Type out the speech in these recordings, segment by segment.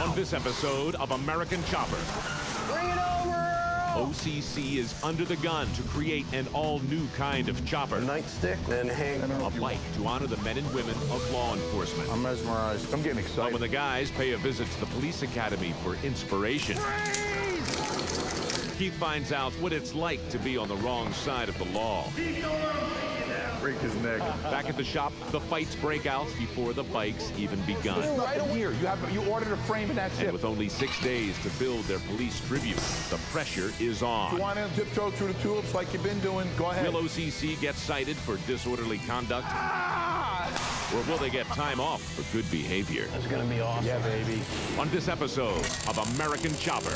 On this episode of American Chopper, Bring it over, Earl! OCC is under the gun to create an all-new kind of chopper. A nightstick and A bike to honor the men and women of law enforcement. I'm mesmerized. I'm getting Some excited. of the guys pay a visit to the police academy for inspiration. Keith finds out what it's like to be on the wrong side of the law. Break his neck. Back at the shop, the fights break out before the bike's even begun. Right here. You ordered a frame and that's And it. with only 6 days to build their police tribute, the pressure is You on. want to tiptoe through the tulips like you've been doing? Go ahead. Will OCC get cited for disorderly conduct? Or will they get time off for good behavior? It's gonna be awesome. Yeah, baby. On this episode of American Chopper.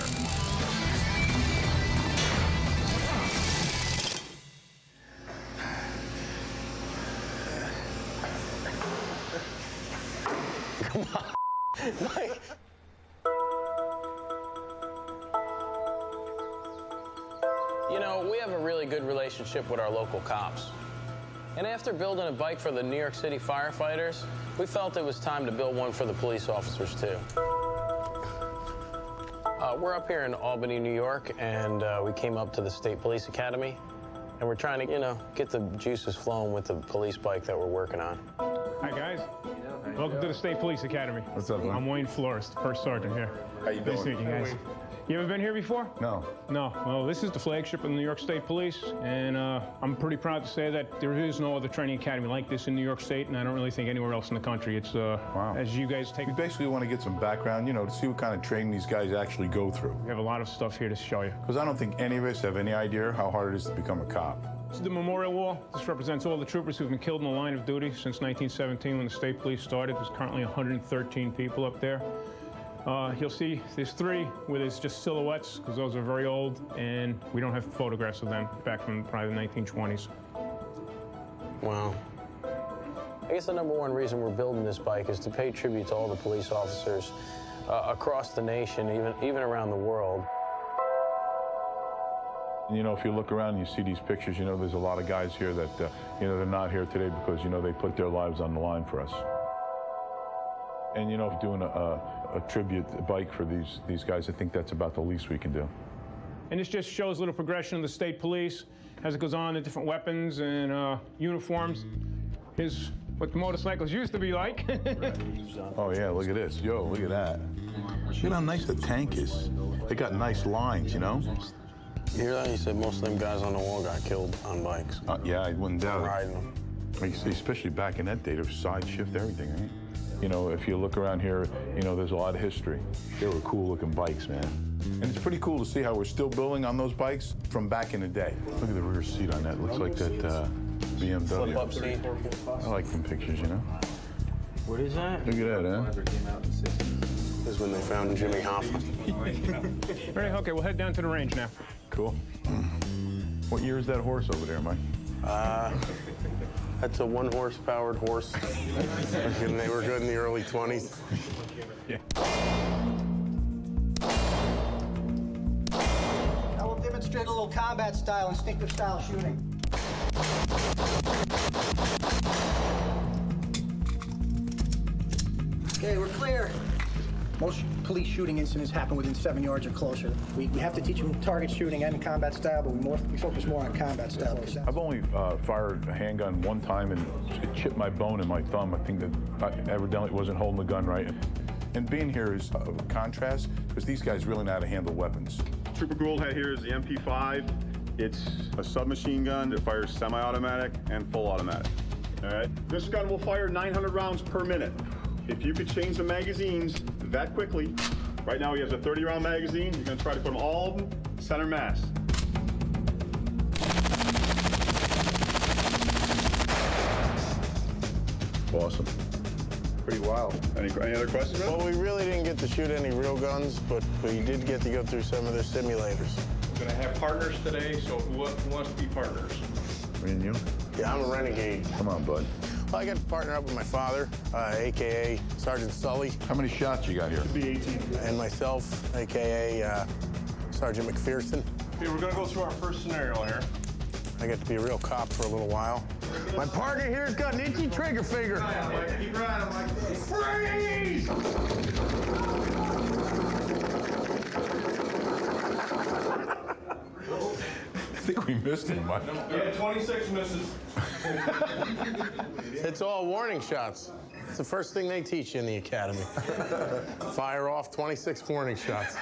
You know, we have a really good relationship with our local cops. And after building a bike for the New York City firefighters, we felt it was time to build one for the police officers, too. We're up here in Albany, New York, and we came up to the State Police Academy. And we're trying to, you know, get the juices flowing with the police bike that we're working on. Hi, guys. Welcome to the State Police Academy. What's up, man? I'm Wayne Flores, first sergeant here. How you doing? Nice to meet you guys. You ever been here before? No. No. Well, this is the flagship of the New York State Police, and I'm pretty proud to say that there is no other training academy like this in New York State, and I don't really think anywhere else in the country. It's, as you guys take... We basically want to get some background, you know, to see what kind of training these guys actually go through. We have a lot of stuff here to show you. Because I don't think any of us have any idea how hard it is to become a cop. This is the memorial wall. This represents all the troopers who've been killed in the line of duty since 1917 when the state police started. There's currently 113 people up there. You'll see there's 3 where there's just silhouettes because those are very old and we don't have photographs of them back from probably the 1920s. Wow. I guess the #1 reason we're building this bike is to pay tribute to all the police officers across the nation, even around the world. And, you know, if you look around and you see these pictures, you know, there's a lot of guys here that, you know, they're not here today because, you know, they put their lives on the line for us. And, you know, doing a tribute bike for these guys, I think that's about the least we can do. And this just shows a little progression of the state police as it goes on, the different weapons and uniforms. Here's what the motorcycles used to be like. Oh, yeah, look at this. Yo, look at that. Look at how nice the tank is. They got nice lines, you know? You hear that? He said most of them guys on the wall got killed on bikes. Yeah, I wouldn't doubt it. Riding them. Like you say, especially back in that day, there was side shift, everything, right? You know, if you look around here, you know, there's a lot of history. They were cool-looking bikes, man. And it's pretty cool to see how we're still building on those bikes from back in the day. Look at the rear seat on that. Looks like that BMW. Flip-up seat. I like them pictures, you know? What is that? Look at that, huh? This is when they found Jimmy Hoffa. Ready? Okay, we'll head down to the range now. Cool. What year is that horse over there, Mike? That's a 1-horse-powered horse. And they were good in the early 20s. Now we'll demonstrate a little combat style, instinctive style shooting. Okay, we're clear. Most police shooting incidents happen within 7 yards or closer. We have to teach them target shooting and combat style, but we focus more on combat style. I've only fired a handgun one time and it chipped my bone in my thumb. I think that I evidently wasn't holding the gun right. And being here is a contrast because these guys really know how to handle weapons. Trooper Gould here is the MP5. It's a submachine gun that fires semi-automatic and full automatic. All right. This gun will fire 900 rounds per minute. If you could change the magazines that quickly, right now he has a 30-round magazine. You're going to try to put them all center mass. Awesome. Pretty wild. Any other questions? Well, we really didn't get to shoot any real guns, but we did get to go through some of their simulators. We're going to have partners today, so who wants to be partners? Me and you? Yeah, I'm a renegade. Come on, bud. Well, I got to partner up with my father, a.k.a. Sergeant Sully. How many shots you got here? Should be 18. And myself, a.k.a. Sergeant McPherson. Okay, we're going to go through our first scenario here. I get to be a real cop for a little while. My partner here's got an itchy trigger finger. Keep riding, Mike. Freeze! I think we missed him, Mike. Yeah, 26 misses. It's all warning shots. It's the first thing they teach you in the academy. Fire off 26 warning shots.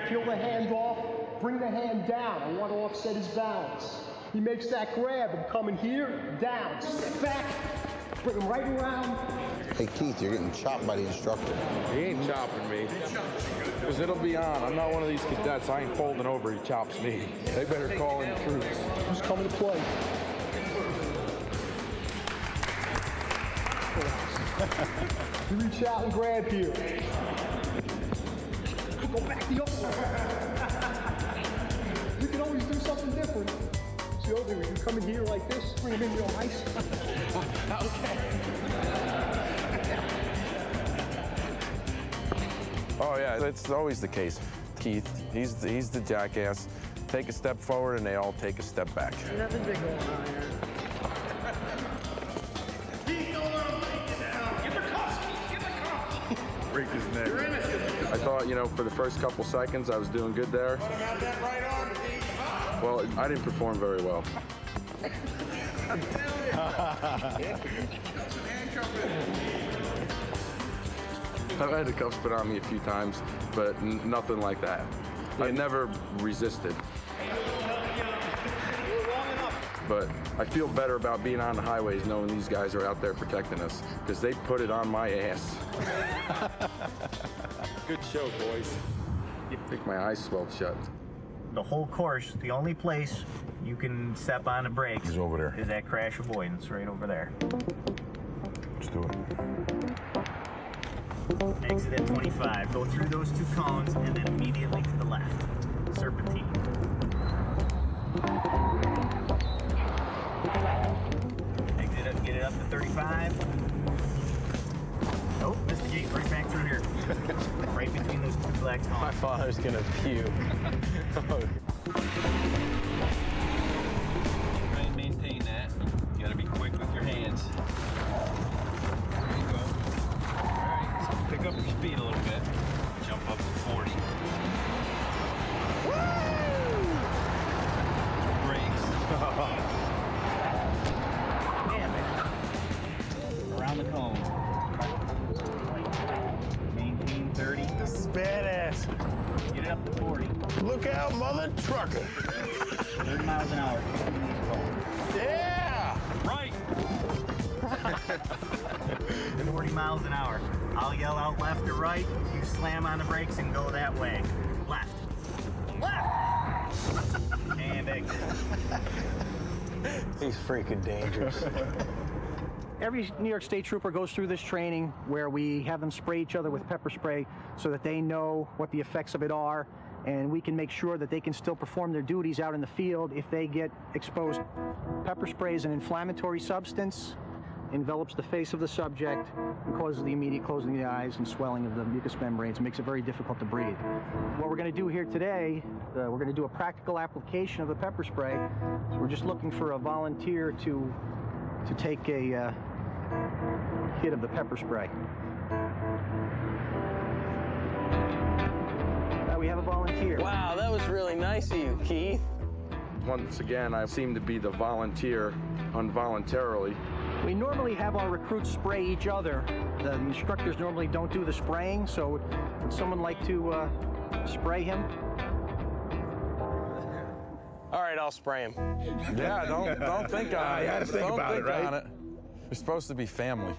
Peel the hand off, bring the hand down. I want to offset his balance. He makes that grab. I'm coming here, down, step back, bring him right around. Hey, Keith, you're getting chopped by the instructor. He ain't chopping me. Because it'll be on. I'm not one of these cadets. I ain't folding over. He chops me. They better call in troops. Who's coming to play? You reach out and grab here. Go back the other way. You can always do something different. See, the other thing is you come in here like this, bring him in real nice. Okay. Oh, yeah, that's always the case. Keith, he's the jackass. Take a step forward, and they all take a step back. Nothing big going on here. Break his neck. I thought, you know, for the first couple seconds, I was doing good there. Well, I didn't perform very well. I've had the cuffs put on me a few times, but nothing like that. I never resisted. But I feel better about being on the highways knowing these guys are out there protecting us, because they put it on my ass. Good show, boys. I think my eyes swelled shut. The whole course, the only place you can step on the brakes He's over there. is that crash avoidance right over there. Let's do it. Exit at 25. Go through those two cones and then immediately to the left. Serpentine. Exit up, get it up to 35. Nope, missed the gate. Right back through here. Right between those two black cones. My father's gonna puke. Try and maintain that. You gotta be quick with your hands. There you go. Alright, so pick up your speed a little bit. Jump up to 40. Woo! Brakes. Damn it. Around the cone. Maintain 30. This is badass. Get it up to 40. Look out, mother trucker. 30 miles an hour. Yeah! Right! 40 miles an hour. I'll yell out left or right. You slam on the brakes and go that way. Left. Left! And exit. He's freaking dangerous. Every New York State Trooper goes through this training where we have them spray each other with pepper spray so that they know what the effects of it are, and we can make sure that they can still perform their duties out in the field if they get exposed. Pepper spray is an inflammatory substance, envelops the face of the subject, and causes the immediate closing of the eyes and swelling of the mucous membranes. It makes it very difficult to breathe. What we're going to do here today, we're going to do a practical application of the pepper spray. So we're just looking for a volunteer to take a hit of the pepper spray. We have a volunteer. Wow, that was really nice of you, Keith. Once again, I seem to be the volunteer involuntarily. We normally have our recruits spray each other. The instructors normally don't do the spraying, so would someone like to spray him? All right, I'll spray him. Yeah, don't think on it. You had to think about it, right? We're supposed to be family.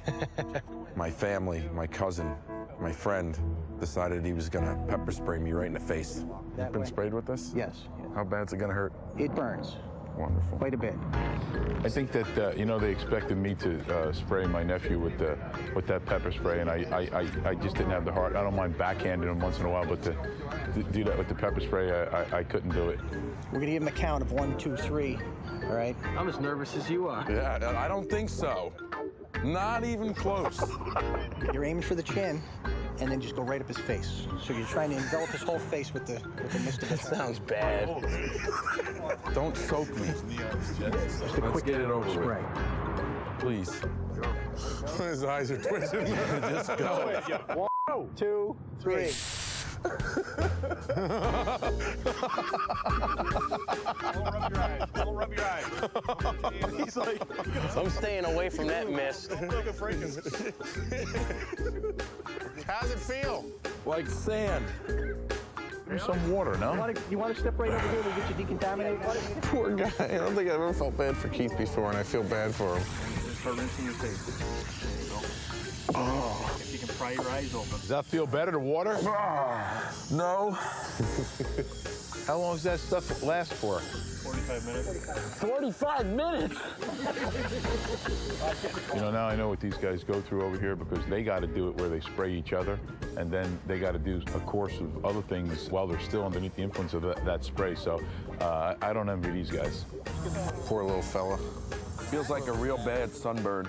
My family, my cousin, my friend decided he was gonna pepper spray me right in the face. You've been sprayed with this? Yes. How bad's it gonna hurt? It burns. Wonderful. Quite a bit. I think that you know, they expected me to spray my nephew with that pepper spray, and I just didn't have the heart. I don't mind backhanding him once in a while, but to do that with the pepper spray, I couldn't do it. We're gonna give him a count of 1, 2, 3. All right. I'm as nervous as you are. Yeah, I don't think so. Not even close. You're aiming for the chin. and then just go right up his face. So you're trying to envelop his whole face with the mist of it. Sounds bad. Don't soak me. Just a quick get it over spray. with. Please. His eyes are twitching. Just go. 1, 2, 3. Don't rub your eyes. He's like, I'm staying away from that mist. how's it feel? Like sand. There's some water, no? You want to step right over here to get you decontaminated? Poor guy. I don't think I've ever felt bad for Keith before, and I feel bad for him. Just start rinsing your face. There you go. Oh. If you can pry your eyes open. Does that feel better, the water? No. How long does that stuff last for? 45 minutes. 45 minutes? You know, now I know what these guys go through over here because they got to do it where they spray each other, and then they got to do a course of other things while they're still underneath the influence of that spray. So I don't envy these guys. Poor little fella. Feels like a real bad sunburn.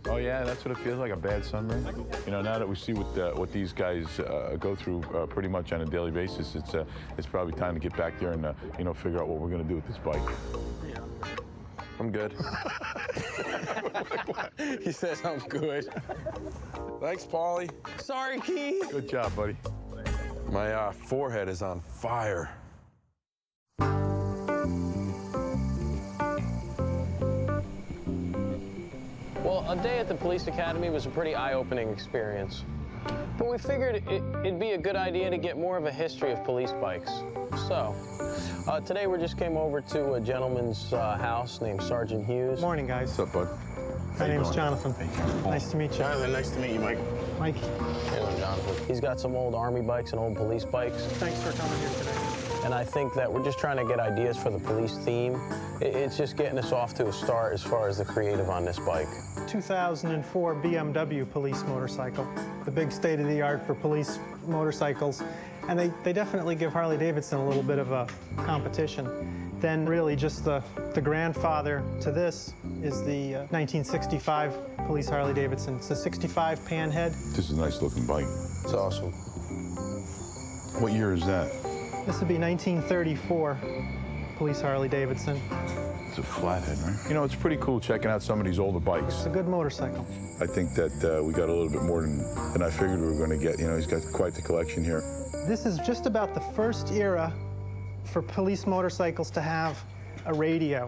Oh yeah, that's what it feels like, a bad sunburn. You know, now that we see what these guys go through pretty much on a daily basis, it's probably time to get back there and you know, figure out what we're going to do with this bike. I'm good. He says I'm good. Thanks, Paulie. Sorry, Keith. Good job, buddy. My forehead is on fire. Well, a day at the police academy was a pretty eye-opening experience. But we figured it'd be a good idea to get more of a history of police bikes. So, today we just came over to a gentleman's house named Sergeant Hughes. Morning, guys. What's up, bud? My name's Jonathan. Nice to meet you. Jonathan, nice to meet you, Mike. Mike, Hey, Jonathan. He's got some old Army bikes and old police bikes. thanks for coming here today. And I think that we're just trying to get ideas for the police theme. It's just getting us off to a start as far as the creative on this bike. 2004 BMW police motorcycle, the big state-of-the-art for police motorcycles. And they definitely give Harley-Davidson a little bit of a competition. Then really just the grandfather to this is the 1965 police Harley-Davidson. It's a 65 Panhead. This is a nice looking bike. It's awesome. What year is that? This would be 1934 police Harley-Davidson. It's a flathead, right? You know, it's pretty cool checking out some of these older bikes. It's a good motorcycle. I think that we got a little bit more than I figured we were going to get. You know, he's got quite the collection here. This is just about the first era for police motorcycles to have a radio.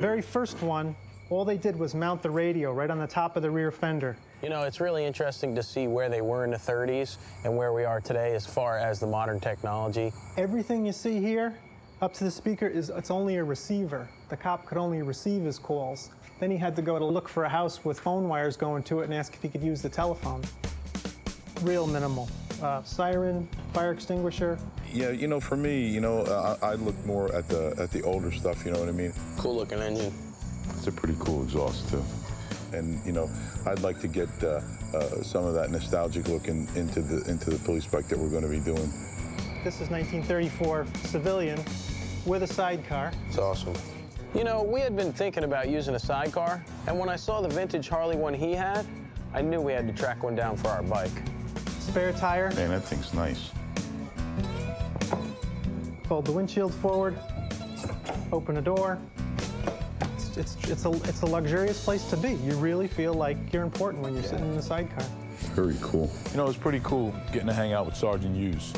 Very first one, all they did was mount the radio right on the top of the rear fender. You know, it's really interesting to see where they were in the 30s and where we are today as far as the modern technology. Everything you see here up to the speaker it's only a receiver. The cop could only receive his calls. Then he had to go to look for a house with phone wires going to it and ask if he could use the telephone. Real minimal. Siren, fire extinguisher. Yeah, you know, for me, you know, I look more at the older stuff. You know what I mean? Cool looking engine. It's a pretty cool exhaust too. And you know, I'd like to get some of that nostalgic look into the police bike that we're going to be doing. This is 1934 civilian with a sidecar. It's awesome. You know, we had been thinking about using a sidecar, and when I saw the vintage Harley one he had, I knew we had to track one down for our bike. Spare tire. Man, that thing's nice. Fold the windshield forward, open the door. It's a luxurious place to be. You really feel like you're important when you're sitting in the sidecar. Very cool. You know, it's pretty cool getting to hang out with Sergeant Hughes.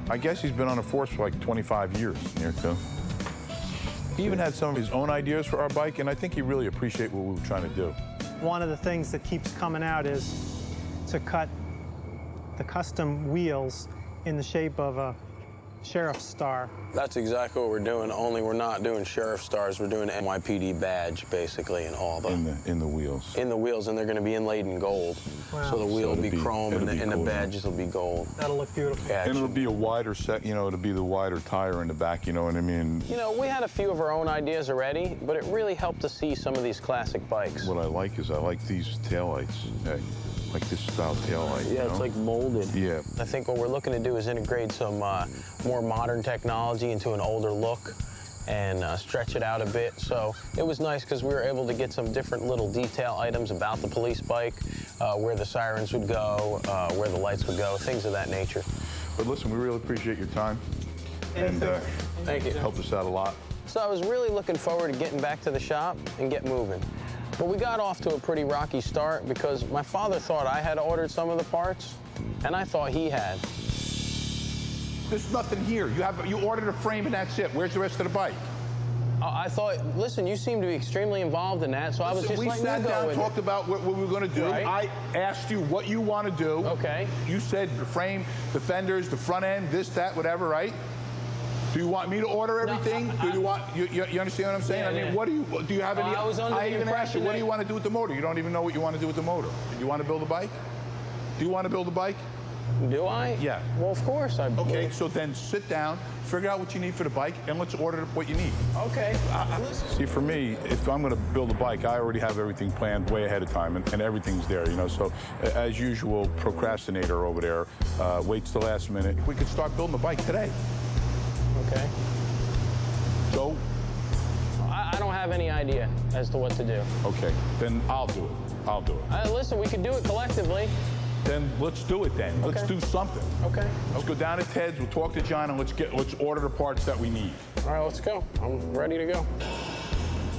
I guess he's been on the force for like 25 years here too. He even had some of his own ideas for our bike, and I think he really appreciated what we were trying to do. One of the things that keeps coming out is to cut the custom wheels in the shape of a sheriff's star. That's exactly what we're doing, only we're not doing sheriff stars, we're doing an NYPD badge, basically, in all the... In the wheels. In the wheels, and they're going to be inlaid in gold. Wow. So the wheel will be chrome, and the cool, badges will be gold. That'll look beautiful. Yeah, and it'll be a wider set, you know, it'll be the wider tire in the back, you know what I mean? You know, we had a few of our own ideas already, but it really helped to see some of these classic bikes. What I like is I like these taillights. Hey, like this style taillight. Yeah, you know? it's like molded. Yeah. I think what we're looking to do is integrate some more modern technology into an older look. and stretch it out a bit. So it was nice because we were able to get some different little detail items about the police bike, where the sirens would go, where the lights would go, things of that nature. But listen, we really appreciate your time. And thank you. Helped us out a lot. So I was really looking forward to getting back to the shop and get moving. But we got off to a pretty rocky start because my father thought I had ordered some of the parts, and I thought he had. There's nothing here. You ordered a frame and that's it. Where's the rest of the bike? I thought, listen, you seem to be extremely involved in that, so I was just letting you go with it. We sat down, talked about what we were going to do. Right. I asked you what you want to do. Okay. You said the frame, the fenders, the front end, this, that, whatever, right? Do you want me to order everything? Do you want? You understand what I'm saying? Yeah, I mean, do you have any? I was under the even asked you, impression what do you want to do with the motor? You don't even know what you want to do with the motor. Do you want to build a bike? Do you want to build a bike? Do I? Yeah. Well, of course I. Okay, so then sit down, figure out what you need for the bike, and let's order what you need. Okay. See, for me, if I'm going to build a bike, I already have everything planned way ahead of time, and everything's there, you know. So, as usual, procrastinator over there waits the last minute. We could start building the bike today. Okay. So? I don't have any idea as to what to do. Okay, then I'll do it. I'll do it. Listen, we could do it collectively. Then let's do it then. Okay. Let's do something. Okay. Let's go down to Ted's, we'll talk to John, and let's order the parts that we need. All right, let's go. I'm ready to go.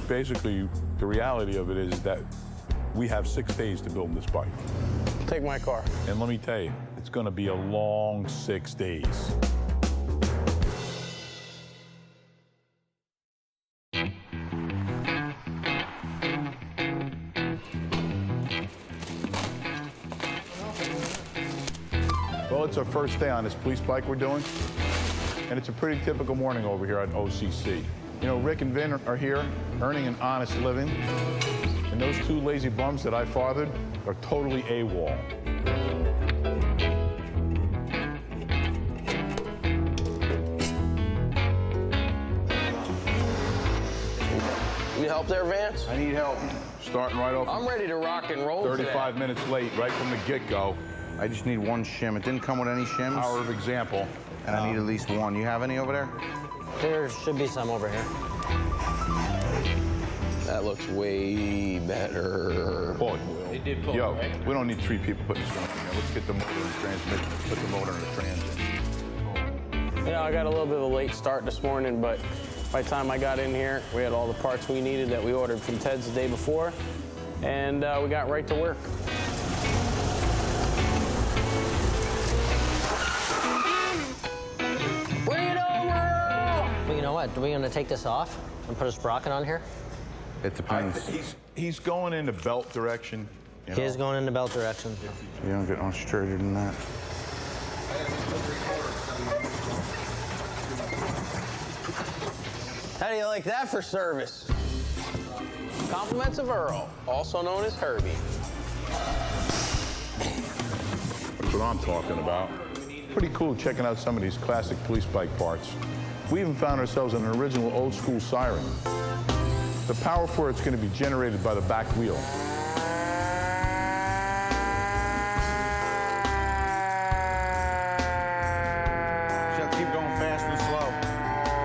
Basically, the reality of it is that we have 6 days to build this bike. Take my car. And let me tell you, it's going to be a long 6 days. Well, it's our first day on this police bike we're doing, and it's a pretty typical morning over here at OCC. You know, Rick and Vin are here, earning an honest living, and those 2 lazy bums that I fathered are totally AWOL. Need help there, Vance? I need help. Starting right off. I'm ready to rock and roll 35 today. minutes late, right from the get-go. I just need 1 shim. It didn't come with any shims. Power of example. And I need at least 1. You have any over there? There should be some over here. That looks way better. Boy, They did pull yo, it, right? we don't need 3 people putting this one in there. Let's get the motor and transmission. Put the motor in the trans in. You know, I got a little bit of a late start this morning, but by the time I got in here, we had all the parts we needed that we ordered from Ted's the day before, and we got right to work. Bring it over! Well, you know what? Are we going to take this off and put a sprocket on here? It depends. He's going in the belt direction. He is going in the belt direction. You don't get much straighter than that. How do you like that for service? Compliments of Earl, also known as Herbie. That's what I'm talking about. Pretty cool checking out some of these classic police bike parts. We even found ourselves an original old school siren. The power for it's going to be generated by the back wheel. Just keep going fast and slow.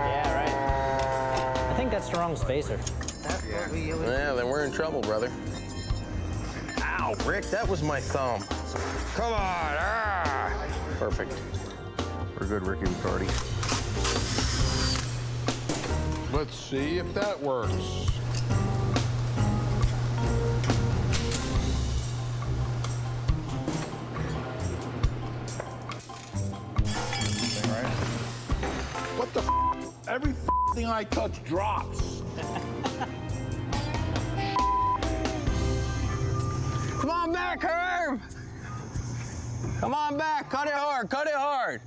Yeah, right. I think that's the wrong spacer. Yeah, then we're in trouble, brother. Ow, Rick, that was my thumb. Come on, ah! Perfect. We're good, Ricky Riccardi. Let's see if that works. Right? What the f? Every thing I touch drops. Come on back, Herb! Come on back, cut it hard, cut it hard.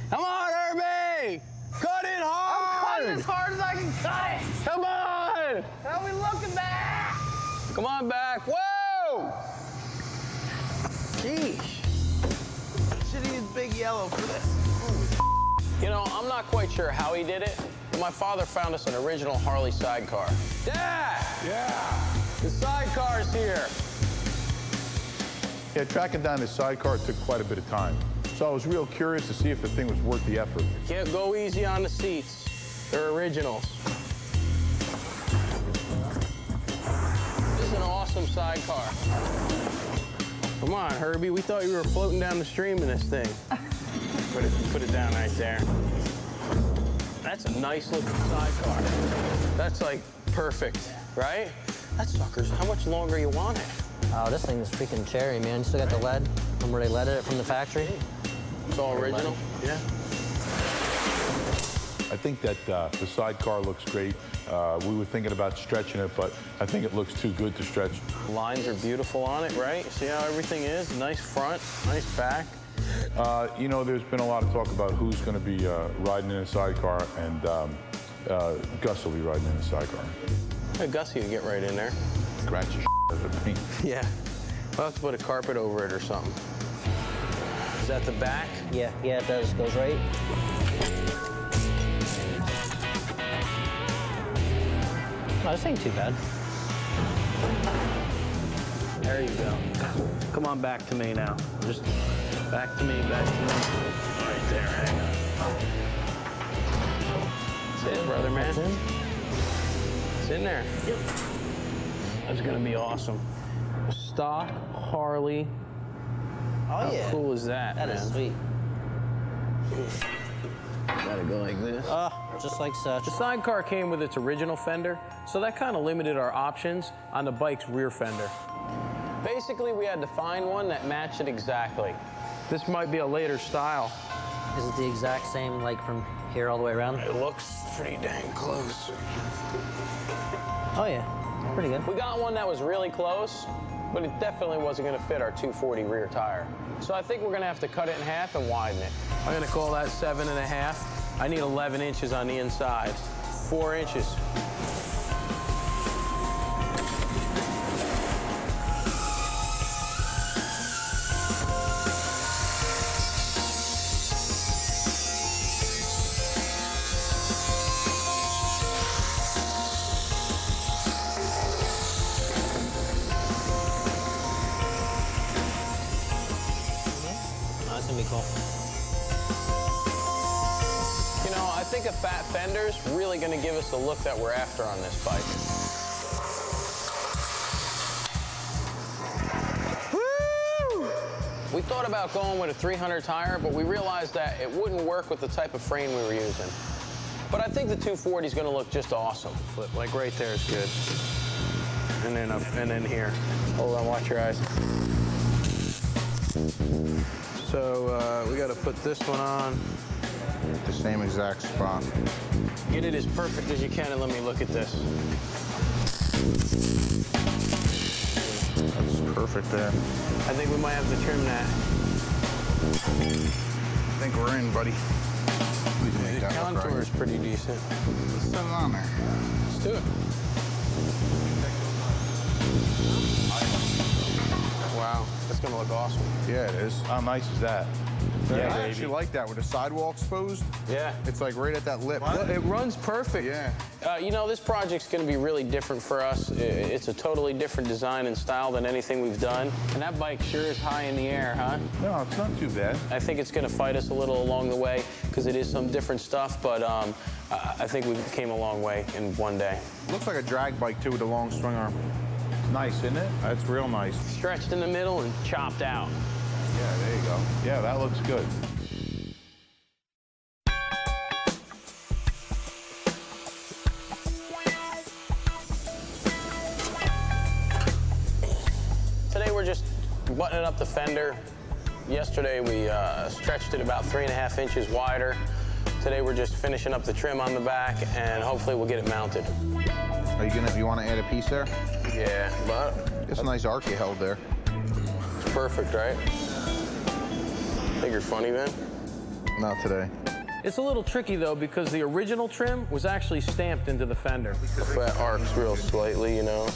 Come on, Herbie! Cut it hard! I'm cutting as hard as I can cut it! Come on! How we looking back? Come on back, whoa! Sheesh. Should use Big Yellow for this. You know, I'm not quite sure how he did it, but my father found us an original Harley sidecar. Dad! Yeah! The sidecar's here. Yeah, tracking down this sidecar took quite a bit of time. So I was real curious to see if the thing was worth the effort. Can't go easy on the seats. They're originals. This is an awesome sidecar. Come on, Herbie, we thought you were floating down the stream in this thing. Put it down right there. That's a nice looking sidecar. That's like perfect, right? That sucker's, how much longer you want it? Oh, this thing is freaking cherry, man. You still got the lead from where they leaded it from the factory? It's all original? Yeah. I think that the sidecar looks great. We were thinking about stretching it, but I think it looks too good to stretch. Lines are beautiful on it, right? See how everything is? Nice front, nice back. You know, there's been a lot of talk about who's going to be riding in a sidecar, and Gus will be riding in a sidecar. Hey, Gus, you can get right in there. Scratch the out of me. Yeah. We'll have to put a carpet over it or something. Is that the back? Yeah, it does. Goes right. Oh, this ain't too bad. There you go. Come on back to me now. Just back to me, back to me. Right there, hang on. That's it, brother, man. It's in there. Yep. That's gonna be awesome. Stock Harley. Oh, yeah. How cool is that, That man? is sweet. Gotta go like this. Just like such. The sidecar came with its original fender, so that kind of limited our options on the bike's rear fender. Basically, we had to find one that matched it exactly. This might be a later style. Is it the exact same, like from here all the way around? It looks pretty dang close. Oh, yeah. Pretty good. We got one that was really close, but it definitely wasn't going to fit our 240 rear tire. So I think we're going to have to cut it in half and widen it. I'm going to call that 7.5. I need 11 inches on the inside. 4 inches. That's gonna be cool. You know, I think a fat fender's really going to give us the look that we're after on this bike. Woo! We thought about going with a 300 tire, but we realized that it wouldn't work with the type of frame we were using. But I think the 240 is going to look just awesome. Flip, like right there is good. And then up, and then here. Hold on, watch your eyes. So we got to put this one on. The same exact spot. Get it as perfect as you can and let me look at this. That's perfect there. I think we might have to trim that. I think we're in, buddy. We can make The that look contour right. is pretty decent. Let's set it on there. Let's do it. Wow, that's gonna look awesome. Yeah, it is. How nice is that? I actually like that with the sidewall exposed. Yeah. It's like right at that lip. It runs perfect. Yeah. You know, this project's going to be really different for us. It's a totally different design and style than anything we've done. And that bike sure is high in the air, huh? No, it's not too bad. I think it's going to fight us a little along the way because it is some different stuff, but I think we came a long way in one day. Looks like a drag bike too with a long swing arm. Nice, isn't it? That's real nice. Stretched in the middle and chopped out. Yeah, there you go. Yeah, that looks good. Today we're just buttoning up the fender. Yesterday we stretched it about 3.5 inches wider. Today we're just finishing up the trim on the back and hopefully we'll get it mounted. Are you want to add a piece there? Yeah, but It's a nice arc you held there. it's perfect, right? Think you're funny, man? Not today. It's a little tricky though because the original trim was actually stamped into the fender. The fat arcs real slightly, you know.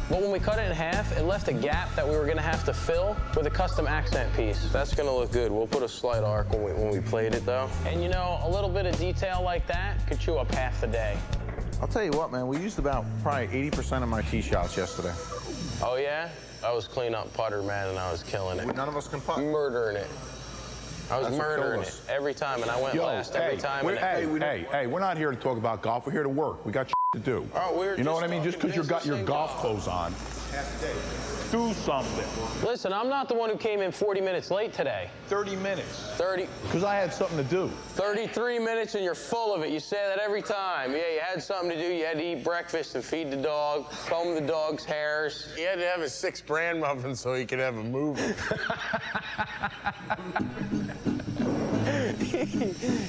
But when we cut it in half, it left a gap that we were gonna have to fill with a custom accent piece. That's gonna look good. We'll put a slight arc when we plate it though. And you know, a little bit of detail like that could chew up half the day. I'll tell you what, man. We used about probably 80% of my tee shots yesterday. Oh yeah? I was clean up putter, man, and I was killing it. None of us can putt. Murdering it. I was That's what murdering killed it us. every time, and I went last every time. Hey, we're not here to talk about golf. We're here to work. We got to do. Oh, you know what I mean? Just because you got your golf clothes on, do something. Listen, I'm not the one who came in 40 minutes late today. 30 minutes. 30. Because I had something to do. 33 minutes and you're full of it. You say that every time. Yeah, you had something to do. You had to eat breakfast and feed the dog, comb the dog's hairs. He had to have his 6 bran muffins so he could have a movie.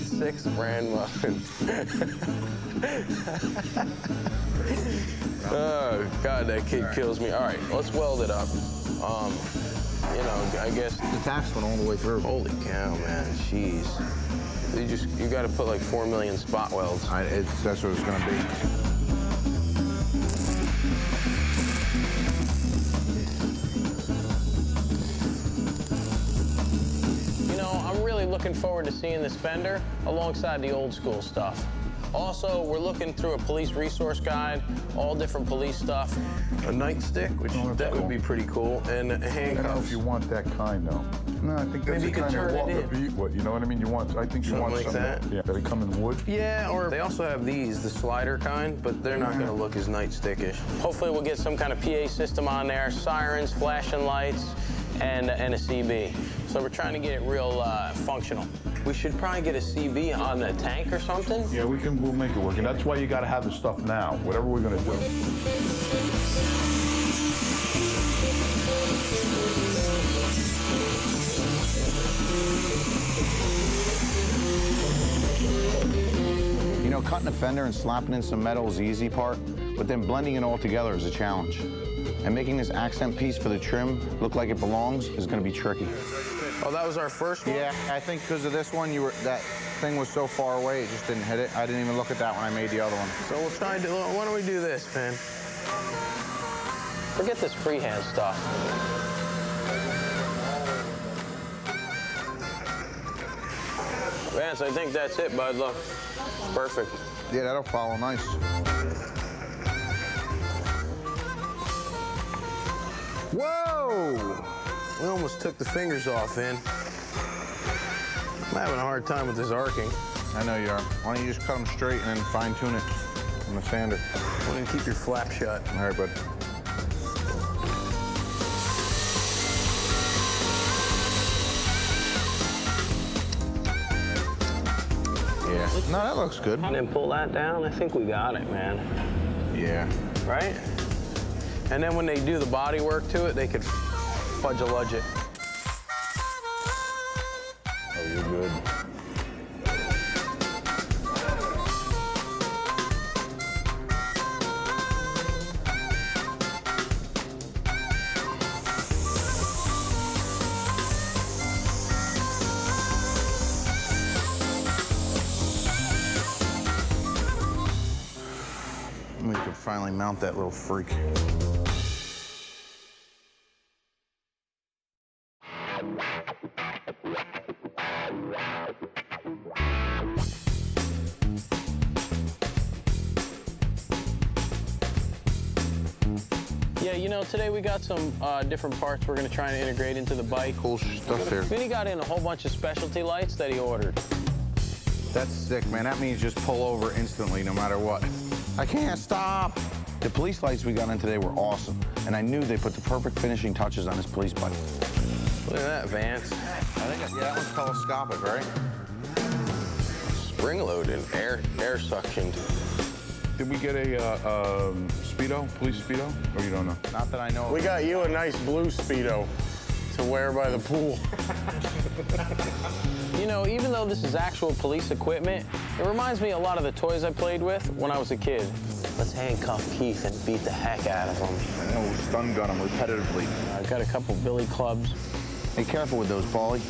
6 bran muffins. Oh, God, that kid kills me. All right, let's weld it up. You know, I guess... The tax went all the way through. Holy cow, man. Jeez. You got to put like 4 million spot welds. That's what it's going to be. I'm really looking forward to seeing this fender alongside the old school stuff. Also, we're looking through a police resource guide, all different police stuff. A nightstick, which that would be pretty cool, and handcuffs. I don't know if you want that kind, though. No, I think that's Maybe the you kind can of turn it in. what you know what I mean? I think you want like something that. Yeah, they come in wood. Yeah, or they also have these, the slider kind, but they're not going to look as nightstickish. Hopefully, we'll get some kind of PA system on there, sirens, flashing lights, and a CB. So we're trying to get it real functional. We should probably get a CB on the tank or something. Yeah, we'll make it work. And that's why you got to have the stuff now, whatever we're going to do. You know, cutting a fender and slapping in some metal is the easy part, but then blending it all together is a challenge. And making this accent piece for the trim look like it belongs is going to be tricky. Oh, that was our first one? Yeah, I think because of this one, that thing was so far away, it just didn't hit it. I didn't even look at that when I made the other one. So we'll try and do, why don't we do this, man? Forget this freehand stuff. Vance, I think that's it, bud. Look, perfect. Yeah, that'll follow nice. Whoa! We almost took the fingers off, Vin. I'm having a hard time with this arcing. I know you are. Why don't you just cut them straight and then fine tune it on the sander? Why don't you keep your flap shut? All right, bud. Yeah. No, that looks good. And then pull that down. I think we got it, man. Yeah. Right? And then when they do the body work to it, they could fudge-a-ludge it. Oh, you're good. We could finally mount that little freak. Yeah, you know, today we got some different parts we're gonna try and integrate into the bike. Cool stuff here. Vinny got in a whole bunch of specialty lights that he ordered. That's sick, man. That means just pull over instantly, no matter what. I can't stop. The police lights we got in today were awesome, and I knew they put the perfect finishing touches on this police bike. Look at that, Vance. I think, yeah, that one's telescopic, right? Spring-loaded, air suctioned. Did we get a Speedo, police Speedo, or you don't know? Not that I know of. We got you a nice blue Speedo to wear by the pool. You know, even though this is actual police equipment, it reminds me a lot of the toys I played with when I was a kid. Let's handcuff Keith and beat the heck out of him. I know, stun gun him repetitively. I've got a couple billy clubs. Be careful with those, Paulie.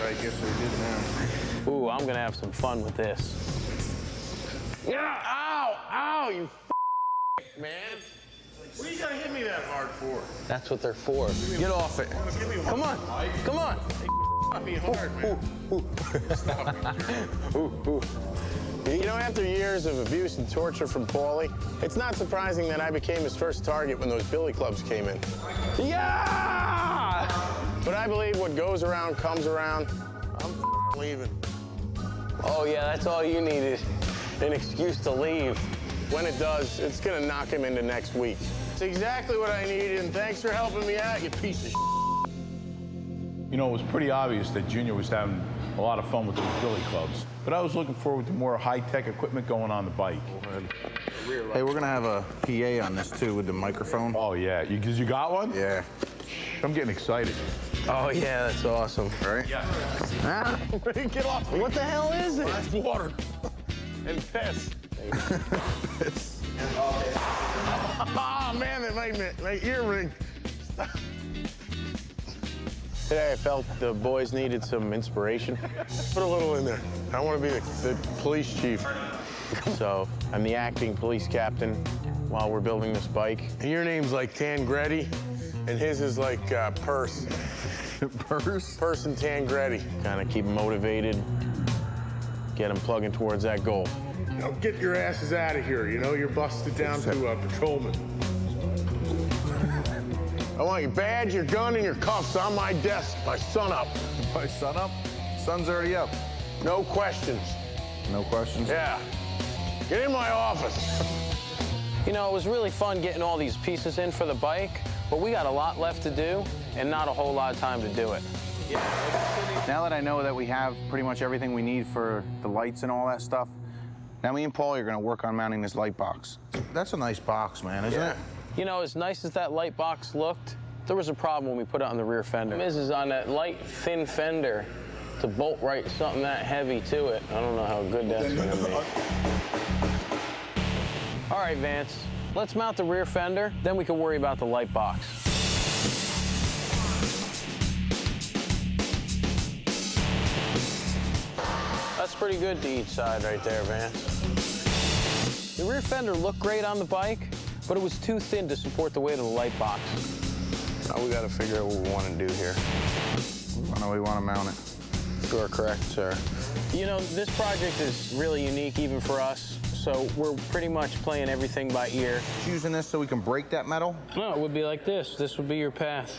I guess they did now. Ooh, I'm gonna have some fun with this. Yeah! Ow! Ow! You man! What are you gonna hit me that hard for? That's what they're for. Get off it. Come on! Come on! Hit me hard, man. Stop it, jerk. You know, after years of abuse and torture from Paulie, it's not surprising that I became his first target when those billy clubs came in. Yeah! But I believe what goes around comes around. I'm leaving. Oh, yeah, that's all you needed. An excuse to leave. When it does, it's gonna knock him into next week. It's exactly what I needed, and thanks for helping me out, you piece of shit. You know, it was pretty obvious that Junior was having a lot of fun with those billy clubs, but I was looking forward to more high-tech equipment going on the bike. Hey, we're gonna have a PA on this too with the microphone. Oh yeah, you got one? Yeah. I'm getting excited. Oh, yeah, that's awesome. Right? Yeah. Ah, get off me. What the hell is it? It's water. And piss. Oh, man, that made my ear ring. Today I felt the boys needed some inspiration. Put a little in there. I want to be the police chief. So I'm the acting police captain while we're building this bike. And your name's like Tangretti, and his is like Purse. Purse? Purse and Tangretti. Kind of keep them motivated, get them plugging towards that goal. Now get your asses out of here. You know, you're busted down to a patrolman. I want your badge, your gun, and your cuffs on my desk by sunup. By sunup? Sun's already up. No questions. No questions? Yeah. Get in my office. You know, it was really fun getting all these pieces in for the bike, but we got a lot left to do and not a whole lot of time to do it. Now that I know that we have pretty much everything we need for the lights and all that stuff, now me and Paulie are gonna work on mounting this light box. That's a nice box, man, isn't it? You know, as nice as that light box looked, there was a problem when we put it on the rear fender. This is on that light, thin fender to bolt right something that heavy to it. I don't know how good that's gonna be. All right, Vance, let's mount the rear fender, then we can worry about the light box. That's pretty good to each side right there, Vance. The rear fender looked great on the bike, but it was too thin to support the weight of the light box. Now we gotta figure out what we wanna do here. I know we wanna mount it. You are correct, sir. You know, this project is really unique even for us, so we're pretty much playing everything by ear. Using this so we can break that metal? No, it would be like this. This would be your path.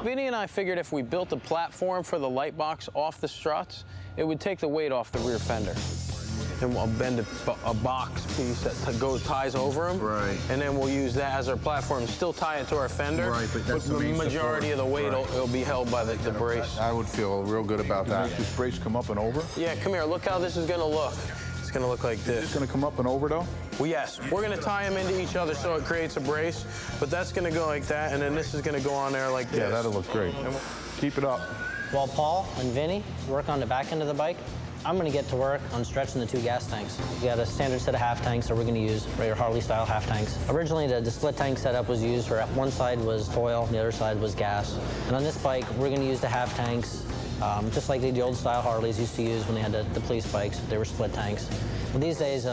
Vinny and I figured if we built a platform for the light box off the struts, it would take the weight off the rear fender. And we'll bend a box piece that ties over them. Right. And then we'll use that as our platform, still tie it to our fender. Right, but that's the main majority support. of the weight Right. it'll be held by the brace. I would feel real good about that. Make this brace come up and over? Yeah, come here. Look how this is gonna look. It's gonna look like this. It's gonna come up and over, though? Well, yes. We're gonna tie them into each other so it creates a brace, but that's gonna go like that, and then this is gonna go on there like this. Yeah, that'll look great. Keep it up. While Paul and Vinny work on the back end of the bike, I'm going to get to work on stretching the two gas tanks. We got a standard set of half tanks that we're going to use, regular Harley-style half tanks. Originally, the split tank setup was used for one side was oil, and the other side was gas. And on this bike, we're going to use the half tanks, just like the old-style Harleys used to use when they had the police bikes. They were split tanks. Well, these days,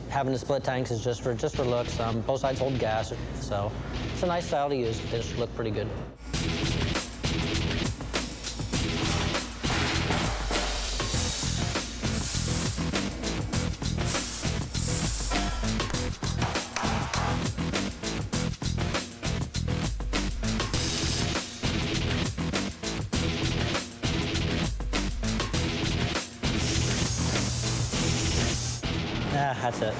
having the split tanks is just for looks. Both sides hold gas, so it's a nice style to use. They just look pretty good. That's it.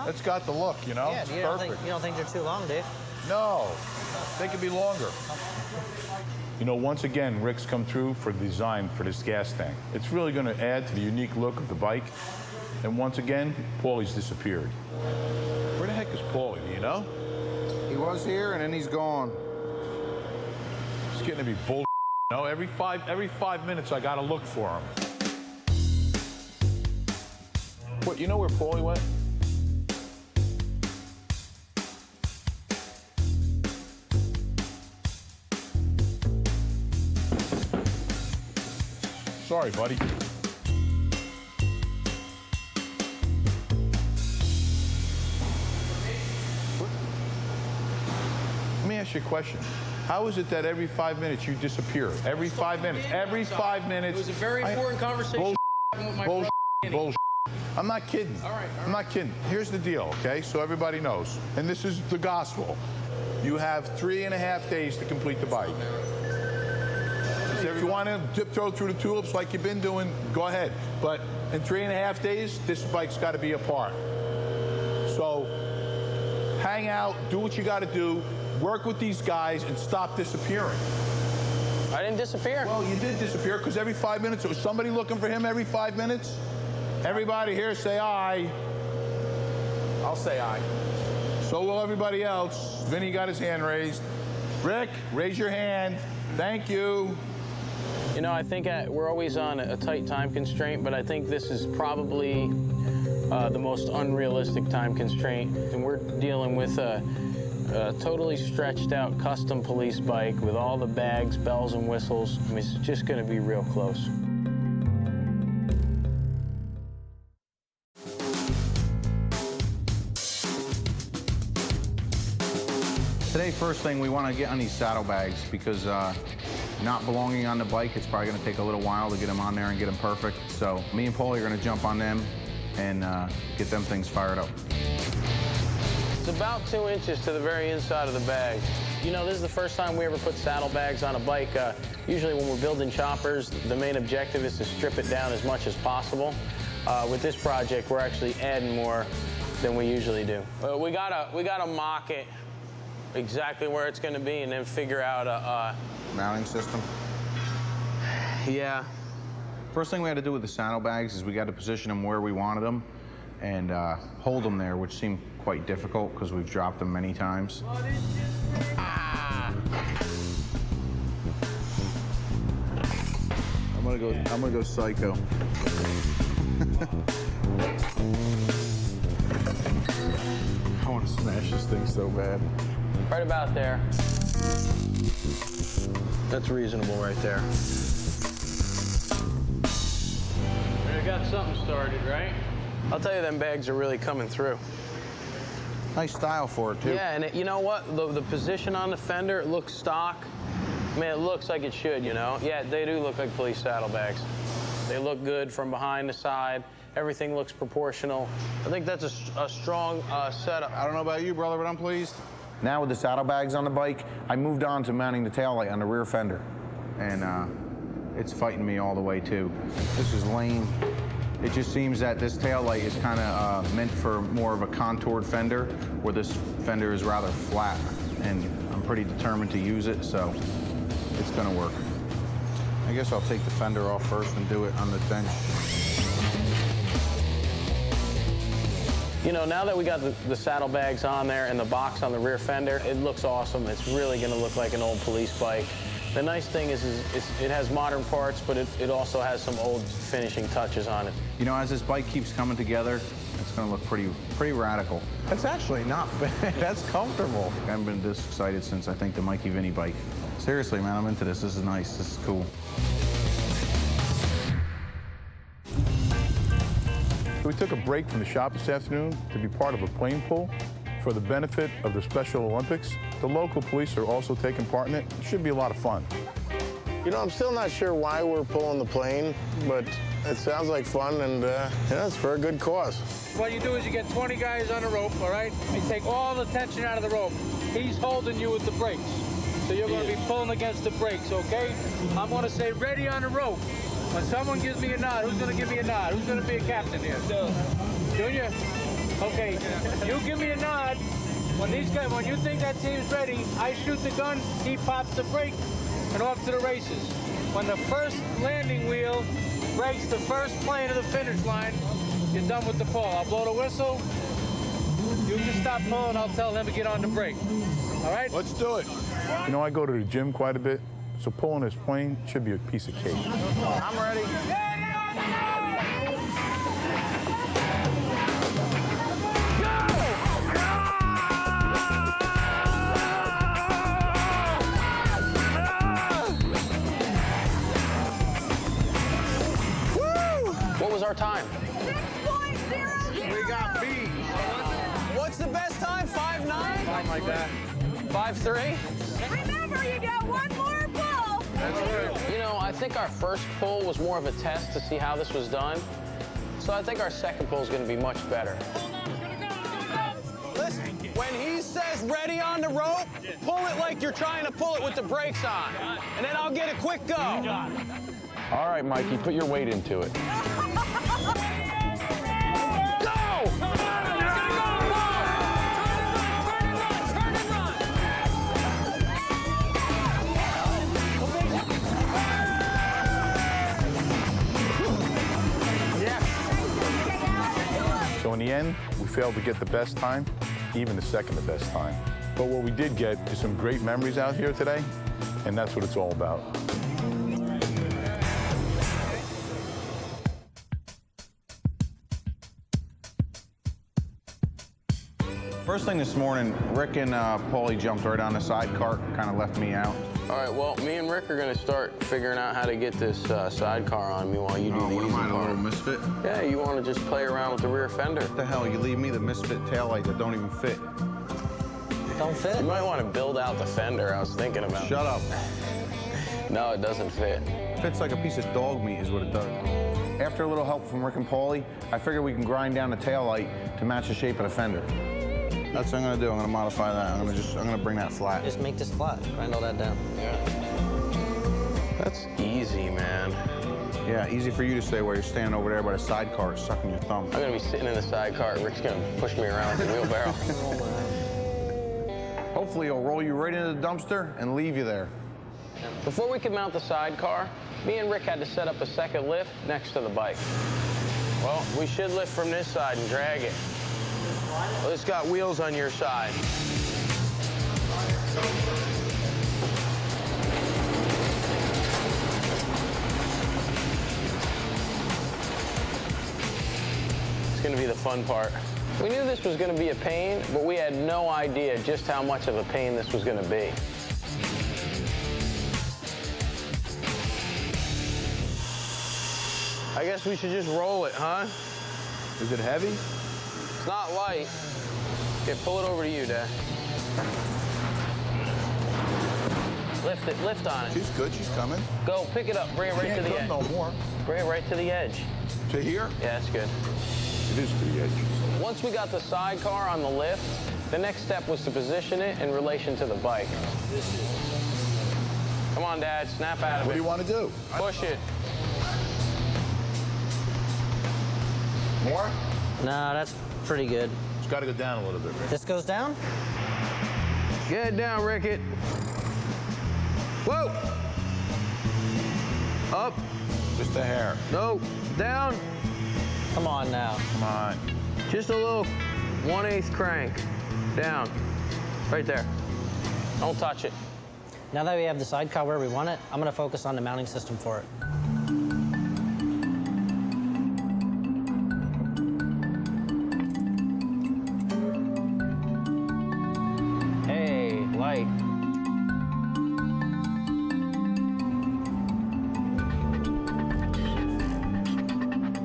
It's got the look, you know? Yeah, It's you perfect. don't think they're too long, Dave? No, they could be longer. You know, once again, Rick's come through for the design for this gas tank. It's really going to add to the unique look of the bike. And once again, Paulie's disappeared. Where the heck is Paulie, do you know? He was here and then he's gone. It's getting to be bull. You know, every five minutes I got to look for him. What, you know where Paulie went? Sorry, buddy. Let me ask you a question. How is it that every 5 minutes you disappear? Every 5 minutes. Every 5 minutes. It was a very important conversation. Bullshit. I'm not kidding. All right. I'm not kidding. Here's the deal, okay? So everybody knows, and this is the gospel. You have 3.5 days to complete the bike. If you want to tiptoe through the tulips like you've been doing, go ahead. But in 3.5 days, this bike's got to be apart. So hang out, do what you got to do, work with these guys, and stop disappearing. I didn't disappear. Well, you did disappear because every 5 minutes, there was somebody looking for him every 5 minutes. Everybody here say aye. I'll say aye. So will everybody else. Vinny got his hand raised. Rick, raise your hand. Thank you. You know, I think we're always on a tight time constraint, but I think this is probably the most unrealistic time constraint. And we're dealing with a totally stretched out custom police bike with all the bags, bells, and whistles. I mean, it's just going to be real close. Today, first thing, we want to get on these saddlebags because not belonging on the bike, it's probably going to take a little while to get them on there and get them perfect. So me and Paulie are going to jump on them and get them things fired up. It's about 2 inches to the very inside of the bag. You know, this is the first time we ever put saddlebags on a bike. Usually when we're building choppers, the main objective is to strip it down as much as possible. With this project, we're actually adding more than we usually do. We gotta mock it exactly where it's going to be and then figure out a mounting system. Yeah. First thing we had to do with the saddlebags is we got to position them where we wanted them and hold them there, which seemed quite difficult because we've dropped them many times. I'm gonna go psycho. I want to smash this thing so bad. Right about there. That's reasonable right there. We got something started, right? I'll tell you, them bags are really coming through. Nice style for it, too. Yeah, and you know what? The position on the fender, it looks stock. I mean, it looks like it should, you know? Yeah, they do look like police saddlebags. They look good from behind the side. Everything looks proportional. I think that's a strong setup. I don't know about you, brother, but I'm pleased. Now with the saddlebags on the bike, I moved on to mounting the taillight on the rear fender. And it's fighting me all the way, too. This is lame. It just seems that this taillight is kind of meant for more of a contoured fender, where this fender is rather flat. And I'm pretty determined to use it, so it's going to work. I guess I'll take the fender off first and do it on the bench. You know, now that we got the saddlebags on there and the box on the rear fender, it looks awesome. It's really going to look like an old police bike. The nice thing is it has modern parts, but it also has some old finishing touches on it. You know, as this bike keeps coming together, it's going to look pretty radical. That's actually not bad. That's comfortable. I haven't been this excited since, I think, the Mikey Vinny bike. Seriously, man, I'm into this. This is nice. This is cool. We took a break from the shop this afternoon to be part of a plane pull for the benefit of the Special Olympics. The local police are also taking part in it. It should be a lot of fun. You know, I'm still not sure why we're pulling the plane, but it sounds like fun, and yeah, it's for a good cause. What you do is you get 20 guys on a rope, all right? You take all the tension out of the rope. He's holding you with the brakes. So you're going to be pulling against the brakes, okay? I'm going to say ready on the rope. When someone gives me a nod, who's going to give me a nod? Who's going to be a captain here? Junior? Okay, you give me a nod. When you think that team's ready, I shoot the gun, he pops the brake, and off to the races. When the first landing wheel breaks the first plane of the finish line, you're done with the pull. I'll blow the whistle. You can stop pulling, I'll tell him to get on the brake. All right? Let's do it. You know, I go to the gym quite a bit, so pulling this plane should be a piece of cake. I'm ready. What was our time? 6.00. We got B. What's the best time? 5.9? Something like that. 5.3? Remember, you get one more pull. That's right. You know, I think our first pull was more of a test to see how this was done. So I think our second pull is going to be much better. Listen, when he says ready on the rope, pull it like you're trying to pull it with the brakes on. And then I'll get a quick go. All right, Mikey, put your weight into it. So in the end, we failed to get the best time, even the second to best time. But what we did get is some great memories out here today, and that's what it's all about. First thing this morning, Rick and Paulie jumped right on the side cart, kind of left me out. All right, well, me and Rick are going to start figuring out how to get this sidecar on me while you do the what easy am I, a part. little misfit? Yeah, you want to just play around with the rear fender. What the hell, you leave me the misfit taillight that don't even fit. Don't fit? You might want to build out the fender, I was thinking about. Shut up. No, it doesn't fit. Fits like a piece of dog meat is what it does. After a little help from Rick and Paulie, I figure we can grind down the taillight to match the shape of the fender. That's what I'm gonna do. I'm gonna modify that. I'm gonna bring that flat. Just make this flat. Grind all that down. Yeah. That's easy, man. Yeah, easy for you to say while you're standing over there by the sidecar sucking your thumb. I'm gonna be sitting in the sidecar. Rick's gonna push me around like a wheelbarrow. Hopefully he'll roll you right into the dumpster and leave you there. Before we could mount the sidecar, me and Rick had to set up a second lift next to the bike. Well, we should lift from this side and drag it. Well, it's got wheels on your side. It's gonna be the fun part. We knew this was gonna be a pain, but we had no idea just how much of a pain this was gonna be. I guess we should just roll it, huh? Is it heavy? It's not light. Okay, pull it over to you, Dad. Lift it, lift on it. She's good, she's coming. Go, pick it up, bring it right to the edge. No more. Bring it right to the edge. To here? Yeah, that's good. It is to the edge. Once we got the sidecar on the lift, the next step was to position it in relation to the bike. Come on, Dad, snap out of it. What do you want to do? Push it. More? No, that's pretty good. It's got to go down a little bit, Rick. This goes down? Get it down, Rickett. Whoa! Up. Just a hair. No, down. Come on now. Come on. Just a little 1/8 crank. Down. Right there. Don't touch it. Now that we have the sidecar where we want it, I'm going to focus on the mounting system for it. Hey, light.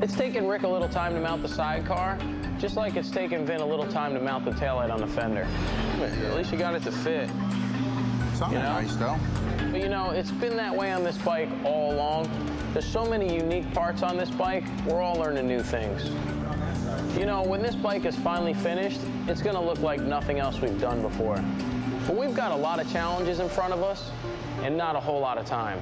It's taken Rick a little time to mount the sidecar, just like it's taken Vin a little time to mount the taillight on the fender. At least you got it to fit. Something nice, though. But you know, it's been that way on this bike all along. There's so many unique parts on this bike, we're all learning new things. You know, when this bike is finally finished, it's gonna look like nothing else we've done before. But we've got a lot of challenges in front of us, and not a whole lot of time.